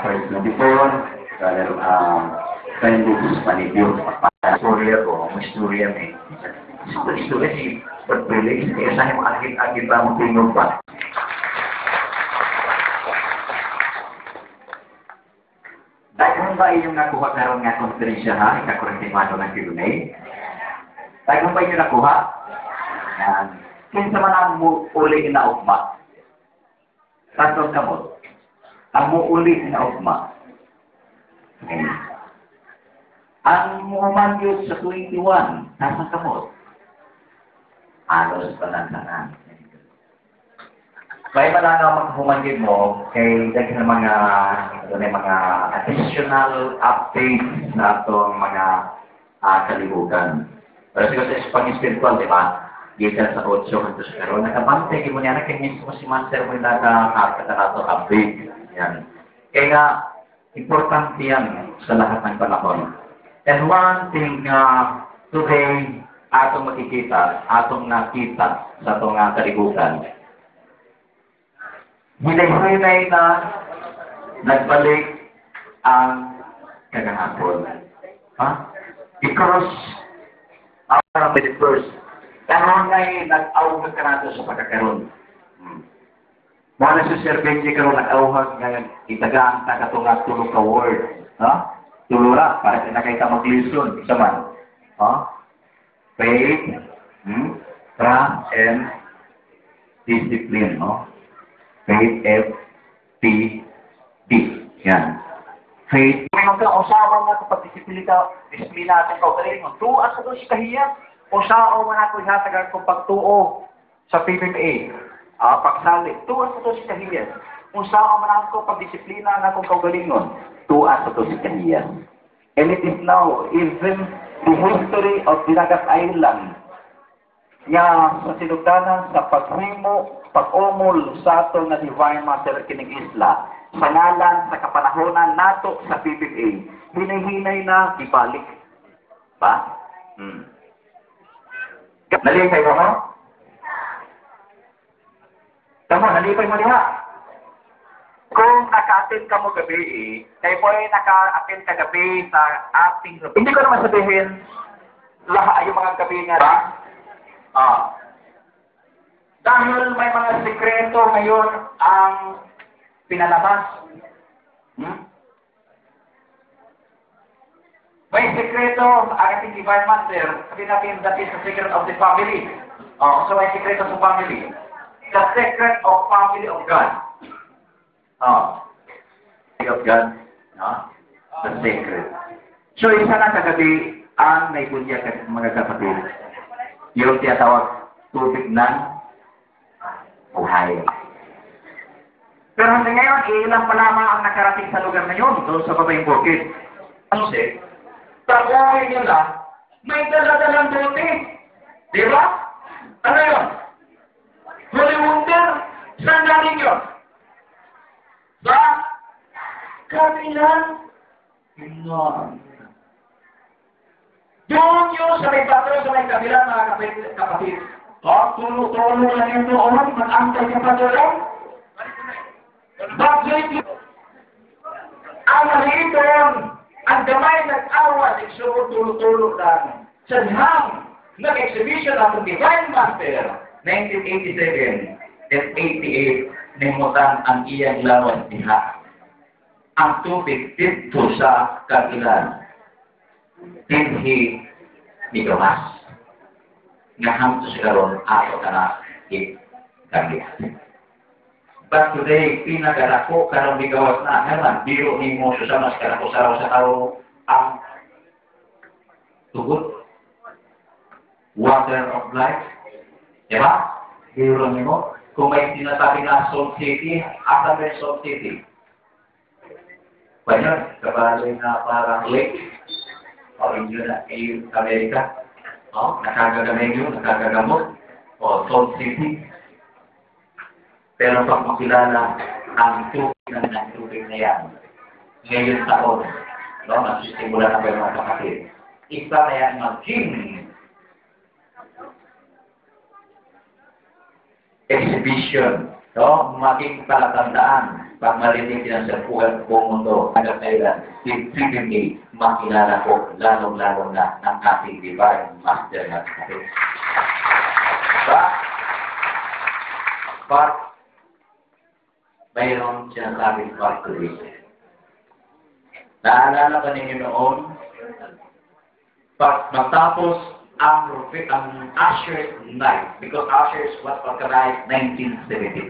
first na before, friendly panibyo, istorya ko, istorya may. Istorya si pagpilis, kaya sa yung agit-agit ba mo tingog ba? Dahil ba yung nakuha karon nga konferensya ha, ikakurentimado ng Pilunay? Dahil ba yung nakuha? Yan. Kinsa man ang uli na ugma? Tatong kamot. Ang muuli na ugma. Okay. Ang muhumangyot sa 21, nasang kamot? Alos pa lang sana. May mananaw maghumanggit mo kay dahil mga additional updates sa itong mga kalibutan. Pero siguro sa Spanish spiritual, di ba? Gitan sa 8 kanto sa karon. Nakabantay, mo niya na kay mismo si Master mo yung nakakatarato update. Yan. Kaya nga, importante yan sa lahat ng panahon. And one thing today, atong makikita, atong nakita sa itong kalibutan, hinay-hinay na nagbalik ang kagahapon. Ha? Because our first, karon ngay nag-awag ka nato sa pagkakaroon. Wala sa Sir Benji karon nag-awag ngayon, itagaan ta katong tulog ka word. Ha? Tulura, para kinakita mag-listen. Isa man. Ha? Faith, trust, and discipline. No? Faith, F-P-D. Yan. Faith. May magka-usawa nga kapag disiplina atong kaugaling mo. Tuas sa doon si kahiyat. Usawa man ako ihatagan kung pagtuo sa PBA. Pagsalit. Tuas sa doon si kahiyat. Usawa man ako pagdisiplina na akong kaugaling mo. Tuas sa doon si kahiyat. And it is now, even the history of Dinagat Island, nga sa sinugdanan sa pag-umol sa ato na Divine Master kining isla, sa ngalan sa kapanahonan nato sa PBA, hinay-hinay na ibalik. Ba? Nalipay mo ha? Tama, nalipay mo niya. Kung naka-attend ka mo gabi, kayo po ay naka-attend ka gabi sa ating... Hindi ko naman sabihin lahat yung mga gabi nga ba? Dahil may mga sekreto ngayon ang pinalabas. May sekreto ang ating Divine Master. Sabi natin, that is the secret of the family. So may sekreto sa family. The secret of family of God. Of God. The secret. So isa na kagabi ang naibunya mga kapatid. Yung tiyatawag tubig ng buhay. Pero hanggang ngayon, ilang pa lamang ang nakarating sa lugar na yun, doon sa Babayang Bukid. Kasi, tabuhay nila, may dala-dalang bote. Di ba? Ano yun? Holy Wonder, saan galing yun? Sa kabilang Pinoy. Doon yun sa may patro, sa may kabilang mga kapatid. Tulo-tulo lang yung doon, mag-angkay ka pa doon. Bakit ang maliiton, ang damay nag-awa, nagsuot tulo-tulo lang. Sa dihang nag-exhibition ng Divine Master, 1987 and 88, nimutan ang iyang lawas diha. Ang tubig dito sa kabilang, tinhi ni Gamas. Ngaham to sila ron, ato ka na ikagit. But today, pinagarako karang bigawas na, herman, biro ni mo sa mas karako saraw sa tao ang tugot, water of life. Diba? Biro ni mo. Kung may sinasabi na Salt City, asa ba Salt City? Banyan, kabaloy na parang lake. O yun na, Amerika. Nakagagamay yun, nakagagamot. O Salt City. Pero pag makilala ang tubig na yan, ngayon taon, nagsisimula na ba yung mga kapatid, isa na yan maging exhibition, maging palatandaan pag marinig yan sa buong mundo, hanggang kailan, si PBA, makilala ko, lalong-lalo na ng ating divine master na kapit. But, mayroon sinasabing factory. Naalala ka ninyo noon, pag matapos ang Usher's Night, because Usher's was organized 1972.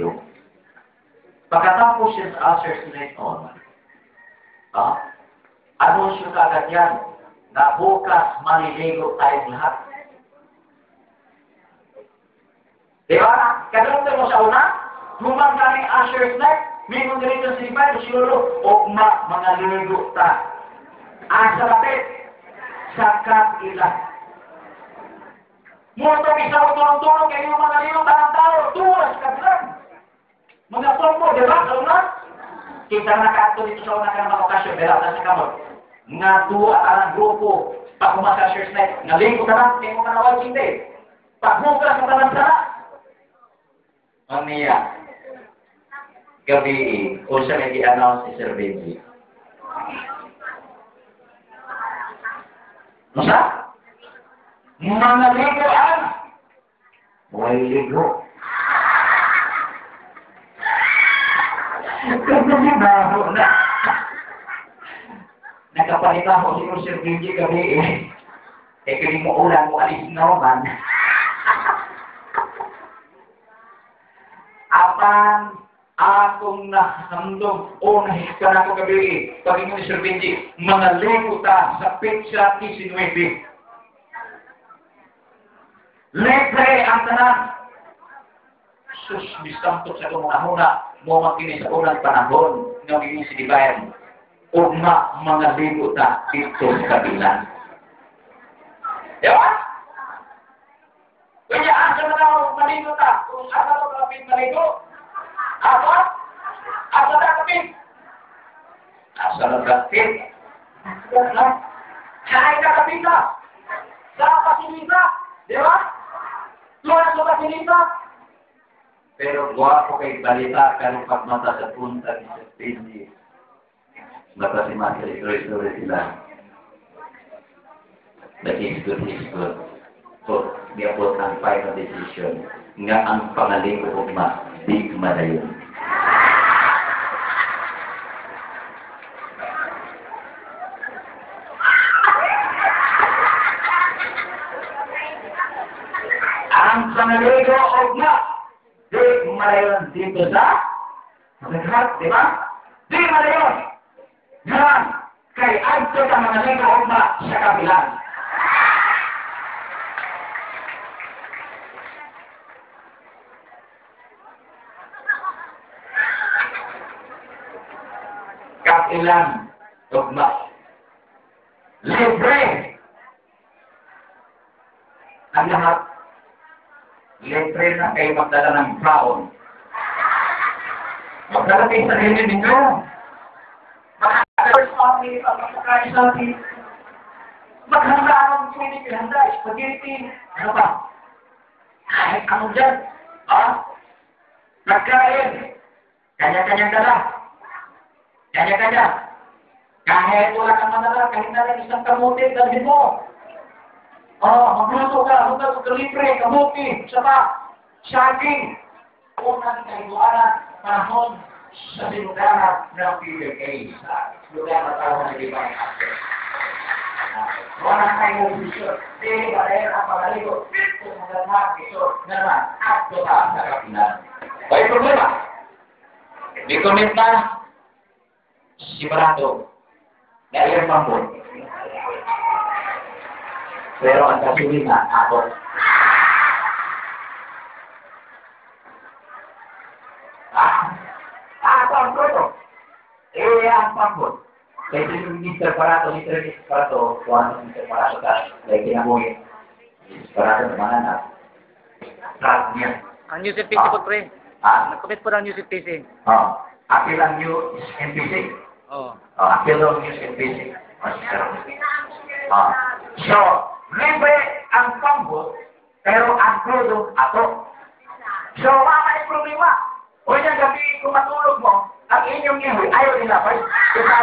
Pagkatapos siya sa Usher's Night on, anunsyo kagad yan, na bukas maliligo tayong lahat. Di ba? Kadalito mo sa una, gumagaling Usher's Night, may mga ganito si Ivan, siguro, mga ligo ta. Sa lapit, sa kapilan. Muto isa tulong-tulong kayo mga ligo ta ng tao, tuwas kapilan. Mga tombo, di ba? Kauna? Kita nakato dito sa unang mga okasyon, pero sa kamot. Nga tuwa ang grupo, pag umasa Usher's Night, naligo ka lang, kayo mga nawal hindi. Pag bukas ka naman sana, Mamiya, gabi, kung siya may i-announce si Sir Benji. Masa? Mga ligoan! May ligo. Kasi baho na. Nakapalit ako si Sir Benji gabi kaya mo ulang mo alis na naman. Apan akong nahandog o nahihikan ako gabi, Panginoon ni Sir Benji, mga lekuta sa Petsa 19. Libre ang tanan. Sus, bisamtok sa kumuna-huna, mo makinig sa unang panahon, ng inyong sinibayan, o mga lekuta dito sa kabilang. Diba? Kaya asa na daw maligo ta? Kung asa na kapit maligo? Apa? Asa na kapit? Asa na kapit? Kahit na kapit na. Sa pasilita. Di ba? Tuwan sa pasilita. Pero guwapo kay balita kanong pagmata sa punta ni Sir Benji. Mata si Master Isro-Isro sila. That is good, is good. So, dia buat ang final decision. Nga ang pangaling ugma, di madayon. Ang pangaling ugma, di madayon dito sa lahat, di ba? Di madayon. Ngayon, kay Agto sa pangaling ugma sa kabilang. Kapilan, dogma. Libre. Ang lahat, libre na kayo magdala ng baon. Magdala kayo sa sarili ninyo. Makakalawas family, pagkakain natin. Maghanda ang pwede pinahanda, spaghetti. Ano ba? Kahit ano dyan. Nagkain. Kanya-kanyang dala. Kanya-kanya. Kahit wala kang manala, kahit na lang isang kamuti, dalhin mo. Magluto ka, huwag ka libre, kamuti, sapa, saging. Kung natin kahibuanan, panahon sa sinugaran ng PBA. Lugar na tao na ibang aspect. Wala tayong bisyo. Hindi ba rin ang pagaligo? Kung magandang bisyo naman, at doon sa kapinan. May problema. May comment na. Sigurado na ilang pambon. Pero ang kasuhin na ako. Ang pambon. Ang pambon. Kaya yung Mr. Parato, kung ano Mr. Parato ka, kaya kinabuhin. Mr. Parato naman na. Trust niya. Ang New PC po, pre. Nag-commit po ng New PC. Akin lang New NPC. Akin lang New NPC. So, libre ang pambot, pero ang product ato. So, may problema. O yan gabi, kung matulog mo, ang inyong ihoy, ayaw nila ba?